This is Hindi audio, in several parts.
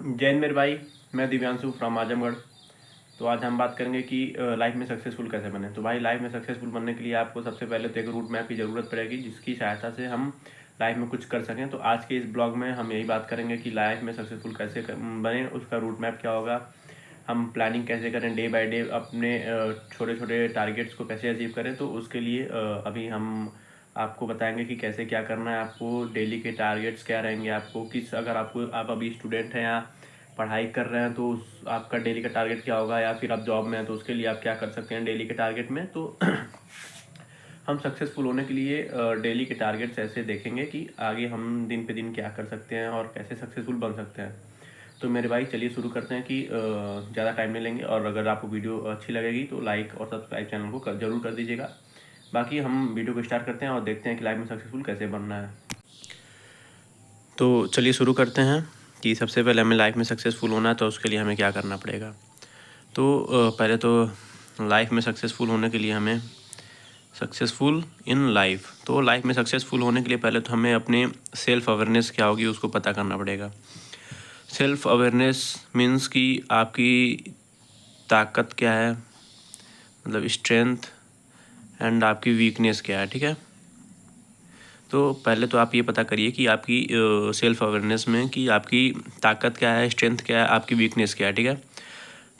जय हिंद मेरे भाई। मैं दिव्यांशु फ्रॉम आजमगढ़। तो आज हम बात करेंगे कि लाइफ में सक्सेसफुल कैसे बने। तो भाई लाइफ में सक्सेसफुल बनने के लिए आपको सबसे पहले तो एक रूट मैप की ज़रूरत पड़ेगी, जिसकी सहायता से हम लाइफ में कुछ कर सकें। तो आज के इस ब्लॉग में हम यही बात करेंगे कि लाइफ में सक्सेसफुल कैसे बने, उसका रूट मैप क्या होगा, हम प्लानिंग कैसे करें, डे बाय डे अपने छोटे छोटे टारगेट्स को कैसे अचीव करें। तो उसके लिए अभी हम आपको बताएंगे कि कैसे क्या करना है, आपको डेली के टारगेट्स क्या रहेंगे, आपको किस, अगर आप अभी स्टूडेंट हैं या पढ़ाई कर रहे हैं तो उस आपका डेली का टारगेट क्या होगा, या फिर आप जॉब में हैं तो उसके लिए आप क्या कर सकते हैं डेली के टारगेट में। तो हम सक्सेसफुल होने के लिए डेली के टारगेट्स ऐसे देखेंगे कि आगे हम दिन पे दिन क्या कर सकते हैं और कैसे सक्सेसफुल बन सकते हैं। तो मेरे भाई चलिए शुरू करते हैं कि ज़्यादा टाइम नहीं लेंगे, और अगर आपको वीडियो अच्छी लगेगी तो लाइक और सब्सक्राइब चैनल को जरूर कर दीजिएगा। बाकी हम वीडियो को स्टार्ट करते हैं और देखते हैं कि लाइफ में सक्सेसफुल कैसे बनना है। तो चलिए शुरू करते हैं कि सबसे पहले हमें लाइफ में सक्सेसफुल होना है तो उसके लिए हमें क्या करना पड़ेगा। तो पहले तो लाइफ में सक्सेसफुल होने के लिए हमें सक्सेसफुल इन लाइफ, तो लाइफ में सक्सेसफुल होने के लिए पहले तो हमें अपने सेल्फ अवेयरनेस क्या होगी उसको पता करना पड़ेगा। सेल्फ अवेयरनेस मीन्स कि आपकी ताकत क्या है, मतलब स्ट्रेंथ, एंड आपकी वीकनेस क्या है। ठीक है, तो पहले तो आप ये पता करिए कि आपकी सेल्फ अवेयरनेस में कि आपकी ताकत क्या है, स्ट्रेंथ क्या है, आपकी वीकनेस क्या है। ठीक है,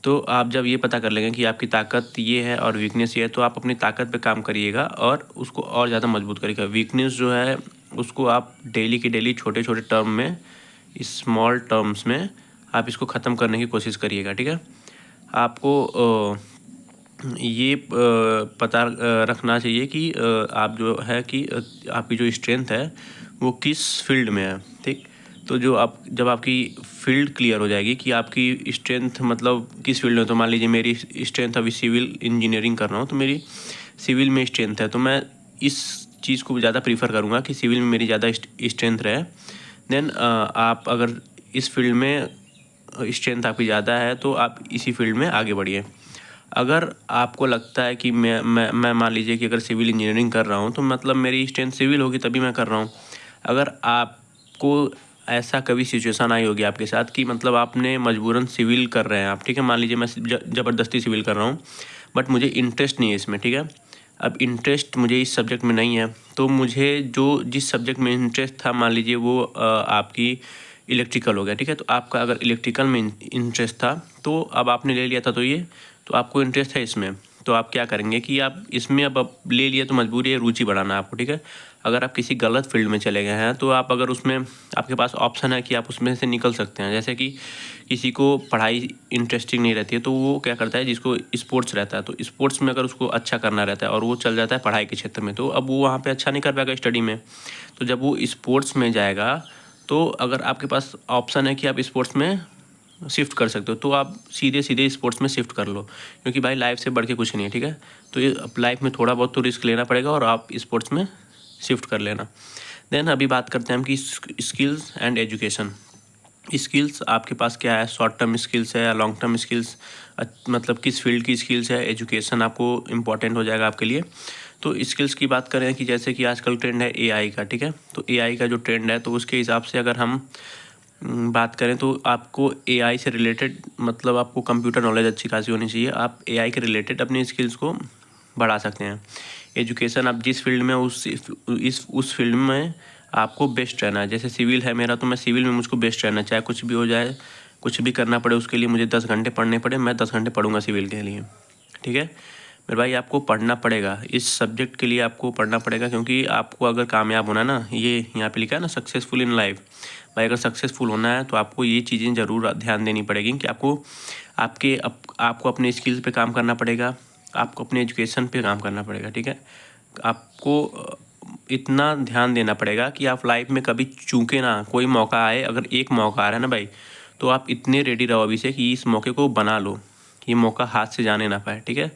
तो आप जब ये पता कर लेंगे कि आपकी ताकत ये है और वीकनेस ये है, तो आप अपनी ताकत पे काम करिएगा और उसको और ज़्यादा मजबूत करिएगा। वीकनेस जो है उसको आप डेली के डेली छोटे छोटे टर्म में, स्मॉल टर्म्स में आप इसको ख़त्म करने की कोशिश करिएगा। ठीक है, आपको ये पता रखना चाहिए कि आप जो है कि आपकी जो स्ट्रेंथ है वो किस फील्ड में है। ठीक, तो जो आप जब आपकी फील्ड क्लियर हो जाएगी कि आपकी स्ट्रेंथ मतलब किस फील्ड में, तो मान लीजिए मेरी स्ट्रेंथ अभी सिविल इंजीनियरिंग कर रहा हूँ, तो मेरी सिविल में स्ट्रेंथ है, तो मैं इस चीज़ को ज़्यादा प्रीफर करूँगा कि सिविल में मेरी ज़्यादा स्ट्रेंथ रहे। देन आप अगर इस फील्ड में स्ट्रेंथ आपकी ज़्यादा है तो आप इसी फील्ड में आगे बढ़िए। अगर आपको लगता है कि मैं मान लीजिए कि अगर सिविल इंजीनियरिंग कर रहा हूँ तो मतलब मेरी स्ट्रेंथ सिविल होगी तभी मैं कर रहा हूँ। अगर आपको ऐसा कभी सिचुएशन आई होगी आपके साथ कि मतलब आपने मजबूरन सिविल कर रहे हैं आप, ठीक है, मान लीजिए मैं ज़बरदस्ती सिविल कर रहा हूँ बट मुझे इंटरेस्ट नहीं है इसमें। ठीक है, अब इंटरेस्ट मुझे इस सब्जेक्ट में नहीं है, तो मुझे जो जिस सब्जेक्ट में इंटरेस्ट था, मान लीजिए वो आपकी इलेक्ट्रिकल हो गया। ठीक है, तो आपका अगर इलेक्ट्रिकल में इंटरेस्ट था तो अब आपने ले लिया था, तो आपको इंटरेस्ट है इसमें, तो आप क्या करेंगे कि आप इसमें अब ले लिए तो मजबूरी है रुचि बढ़ाना आपको। ठीक है, अगर आप किसी गलत फील्ड में चले गए हैं तो आप अगर उसमें आपके पास ऑप्शन है कि आप उसमें से निकल सकते हैं। जैसे कि किसी को पढ़ाई इंटरेस्टिंग नहीं रहती है तो वो क्या करता है, जिसको स्पोर्ट्स रहता है, तो स्पोर्ट्स में अगर उसको अच्छा करना रहता है और वो चल जाता है पढ़ाई के क्षेत्र में, तो अब वो वहाँ पे अच्छा नहीं कर पाएगा स्टडी में। तो जब वो स्पोर्ट्स में जाएगा तो अगर आपके पास ऑप्शन है कि आप स्पोर्ट्स में शिफ्ट कर सकते हो तो आप सीधे सीधे स्पोर्ट्स में शिफ्ट कर लो, क्योंकि भाई लाइफ से बढ़ के कुछ नहीं है। ठीक है, तो ये लाइफ में थोड़ा बहुत तो रिस्क लेना पड़ेगा और आप स्पोर्ट्स में शिफ्ट कर लेना। देन अभी बात करते हैं हम कि स्किल्स एंड एजुकेशन। स्किल्स आपके पास क्या है, शॉर्ट टर्म स्किल्स है या लॉन्ग टर्म स्किल्स, मतलब किस फील्ड की स्किल्स है। एजुकेशन आपको इम्पॉर्टेंट हो जाएगा आपके लिए। तो स्किल्स की बात करें कि जैसे कि आजकल ट्रेंड है एआई का। ठीक है, तो एआई का जो ट्रेंड है तो उसके हिसाब से अगर हम बात करें तो आपको एआई से रिलेटेड, मतलब आपको कंप्यूटर नॉलेज अच्छी खासी होनी चाहिए। आप एआई के रिलेटेड अपनी स्किल्स को बढ़ा सकते हैं। एजुकेशन आप जिस फील्ड में उस फील्ड में आपको बेस्ट रहना है। जैसे सिविल है मेरा तो मैं सिविल में मुझको बेस्ट रहना है, चाहे कुछ भी हो जाए, कुछ भी करना पड़े उसके लिए मुझे 10 घंटे पढ़ने पड़े, मैं 10 घंटे पढ़ूंगा सिविल के लिए। ठीक है मेरे भाई, आपको पढ़ना पड़ेगा, इस सब्जेक्ट के लिए आपको पढ़ना पड़ेगा, क्योंकि आपको अगर कामयाब होना है ना, ये यहाँ पे लिखा है ना सक्सेसफुल इन लाइफ, भाई अगर सक्सेसफुल होना है तो आपको ये चीज़ें ज़रूर ध्यान देनी पड़ेगी कि आपको अपने स्किल्स पे काम करना पड़ेगा, आपको अपने एजुकेशन पे काम करना पड़ेगा। ठीक है, आपको इतना ध्यान देना पड़ेगा कि आप लाइफ में कभी चूके ना, कोई मौका आए, अगर एक मौका आ रहा है ना भाई, तो आप इतने रेडी रहो अभी से कि इस मौके को बना लो, ये मौका हाथ से जाने ना पाए। ठीक है,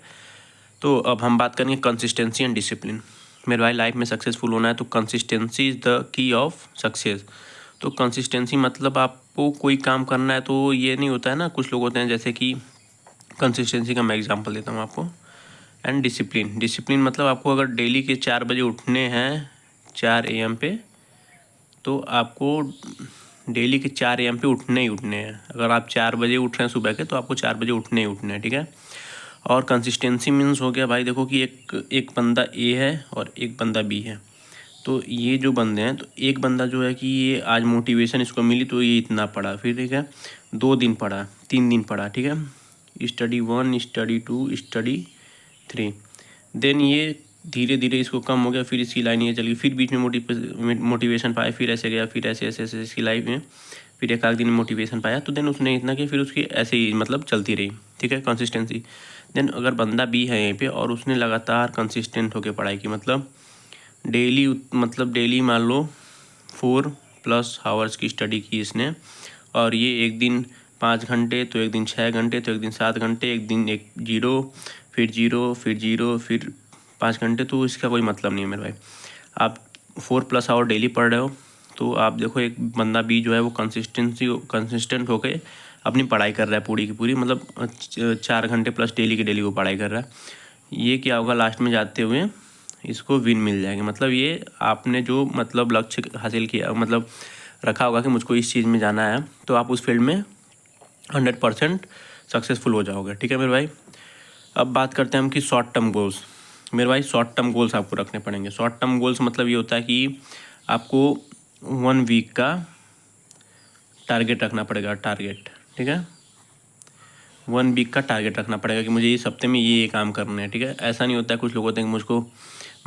तो अब हम बात करेंगे कंसिस्टेंसी एंड डिसिप्लिन। मेरे भाई लाइफ में सक्सेसफुल होना है तो consistency is the key of success. तो कंसिस्टेंसी मतलब आपको कोई काम करना है तो ये नहीं होता है ना, कुछ लोग होते हैं जैसे कि कंसिस्टेंसी का मैं एग्जांपल देता हूँ आपको। एंड डिसिप्लिन, डिसिप्लिन मतलब आपको अगर डेली के 4 बजे उठने हैं, 4 AM पे, तो आपको डेली के 4 AM पे उठने ही उठने हैं। अगर आप 4 बजे उठ रहे हैं सुबह के, तो आपको 4 बजे उठने ही उठने हैं, ठीक है। और कंसिस्टेंसी मीन्स हो गया भाई, देखो कि एक बंदा ए है और एक बंदा बी है। तो ये जो बंदे हैं, तो एक बंदा जो है कि ये आज मोटिवेशन इसको मिली तो ये इतना पढ़ा, फिर ठीक है 2 दिन पढ़ा, 3 दिन पढ़ा, ठीक है, स्टडी 1, स्टडी 2, स्टडी 3। देन ये धीरे धीरे इसको कम हो गया, फिर इसकी लाइन ये चली, फिर बीच में मोटिवेशन पाया, फिर ऐसे गया, फिर ऐसे ऐसे ऐसे इसकी लाइफ में, फिर एक आध दिन में मोटिवेशन पाया, तो देन उसने इतना किया, फिर उसकी ऐसे ही मतलब चलती रही, ठीक है, कंसिस्टेंसी। देन अगर बंदा बी है यहीं पे और उसने लगातार कंसिस्टेंट होकर पढ़ाई की, मतलब डेली मान लो 4+ आवर्स की स्टडी की इसने, और ये एक दिन 5 घंटे, तो एक दिन 6 घंटे, तो एक दिन 7 घंटे, एक दिन 0, फिर 0, फिर 0, फिर 5 घंटे, तो इसका कोई मतलब नहीं है मेरे भाई। आप 4+ आवर डेली पढ़ रहे हो, तो आप देखो एक बंदा बी जो है वो कंसिस्टेंट होकर अपनी पढ़ाई कर रहा है पूरी की पूरी, मतलब 4 घंटे प्लस डेली की डेली वो पढ़ाई कर रहा है। ये क्या होगा, लास्ट में जाते हुए इसको विन मिल जाएगी। मतलब ये आपने जो मतलब लक्ष्य हासिल किया, मतलब रखा होगा कि मुझको इस चीज़ में जाना है, तो आप उस फील्ड में 100% सक्सेसफुल हो जाओगे, ठीक है मेरे भाई। अब बात करते हैं हम कि शॉर्ट टर्म गोल्स। मेरे भाई शॉर्ट टर्म गोल्स आपको रखने पड़ेंगे। शॉर्ट टर्म गोल्स मतलब ये होता है कि आपको 1 वीक का टारगेट रखना पड़ेगा, टारगेट, ठीक है, 1 वीक का टारगेट रखना पड़ेगा कि मुझे इस हफ्ते में ये काम करना है, ठीक है। ऐसा नहीं होता है, कुछ लोग होते हैं कि मुझको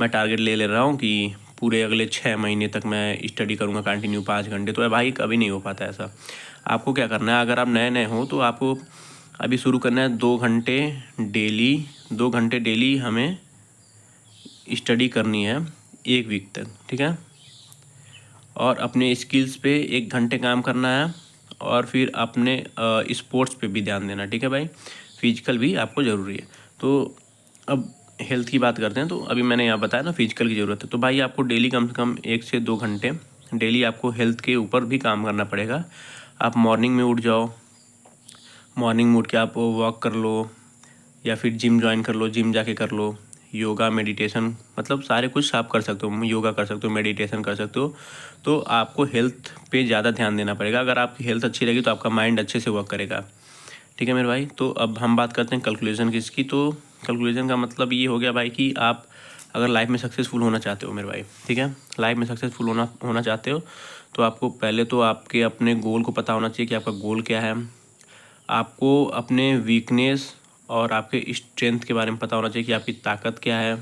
मैं टारगेट ले रहा हूँ कि पूरे अगले 6 महीने तक मैं स्टडी करूँगा कंटिन्यू 5 घंटे, तो भाई कभी नहीं हो पाता ऐसा। आपको क्या करना है, अगर आप नए नए हो तो आपको अभी शुरू करना है 2 घंटे डेली, 2 घंटे डेली हमें स्टडी करनी है 1 वीक तक, ठीक है। और अपने स्किल्स पे 1 घंटे काम करना है, और फिर अपने स्पोर्ट्स पे भी ध्यान देना, ठीक है भाई। फिजिकल भी आपको ज़रूरी है। तो अब हेल्थ की बात करते हैं। तो अभी मैंने यहाँ बताया ना फिजिकल की ज़रूरत है, तो भाई आपको डेली कम से कम 1 से 2 घंटे डेली आपको हेल्थ के ऊपर भी काम करना पड़ेगा। आप मॉर्निंग में उठ जाओ, मॉर्निंग में उठ के आप वॉक कर लो, या फिर जिम ज्वाइन कर लो, जिम जाके कर लो, योगा मेडिटेशन, मतलब सारे कुछ आप कर सकते हो, योगा कर सकते हो, मेडिटेशन कर सकते हो। तो आपको हेल्थ पे ज़्यादा ध्यान देना पड़ेगा। अगर आपकी हेल्थ अच्छी रहेगी तो आपका माइंड अच्छे से वर्क करेगा, ठीक है मेरे भाई। तो अब हम बात करते हैं कैलकुलेशन की इसकी। तो कैलकुलेशन का मतलब ये हो गया भाई कि आप अगर लाइफ में सक्सेसफुल होना चाहते हो मेरे भाई, ठीक है, लाइफ में सक्सेसफुल होना चाहते हो, तो आपको पहले तो आपके अपने गोल को पता होना चाहिए कि आपका गोल क्या है। आपको अपने वीकनेस और आपके स्ट्रेंथ के बारे में पता होना चाहिए कि आपकी ताकत क्या है।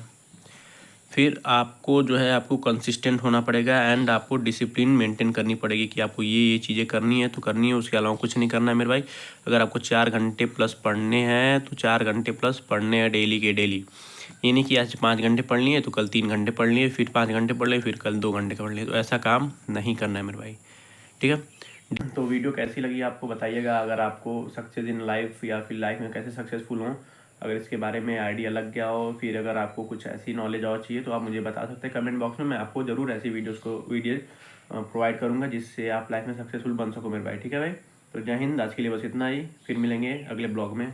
फिर आपको जो है आपको कंसिस्टेंट होना पड़ेगा, एंड आपको डिसिप्लिन मेंटेन करनी पड़ेगी कि आपको ये चीज़ें करनी है तो करनी है, उसके अलावा कुछ नहीं करना है मेरे भाई। अगर आपको 4 घंटे प्लस पढ़ने हैं तो 4 घंटे प्लस पढ़ने हैं डेली के डेली। ये नहीं कि आज 5 घंटे पढ़ लिए तो कल 3 घंटे पढ़ लिए, फिर 5 घंटे पढ़ लिए, फिर कल 2 घंटे पढ़ लिए, तो ऐसा काम नहीं करना है मेरे भाई, ठीक है। तो वीडियो कैसी लगी आपको बताइएगा। अगर आपको सक्सेस इन लाइफ या फिर लाइफ में कैसे सक्सेसफुल हों, अगर इसके बारे में आइडिया लग गया हो, फिर अगर आपको कुछ ऐसी नॉलेज और चाहिए तो आप मुझे बता सकते हैं कमेंट बॉक्स में। मैं आपको ज़रूर ऐसी वीडियो प्रोवाइड करूँगा जिससे आप लाइफ में सक्सेसफुल बन सको मेरे भाई, ठीक है भाई। तो जय हिंद, आज के लिए बस इतना ही, फिर मिलेंगे अगले ब्लॉग में।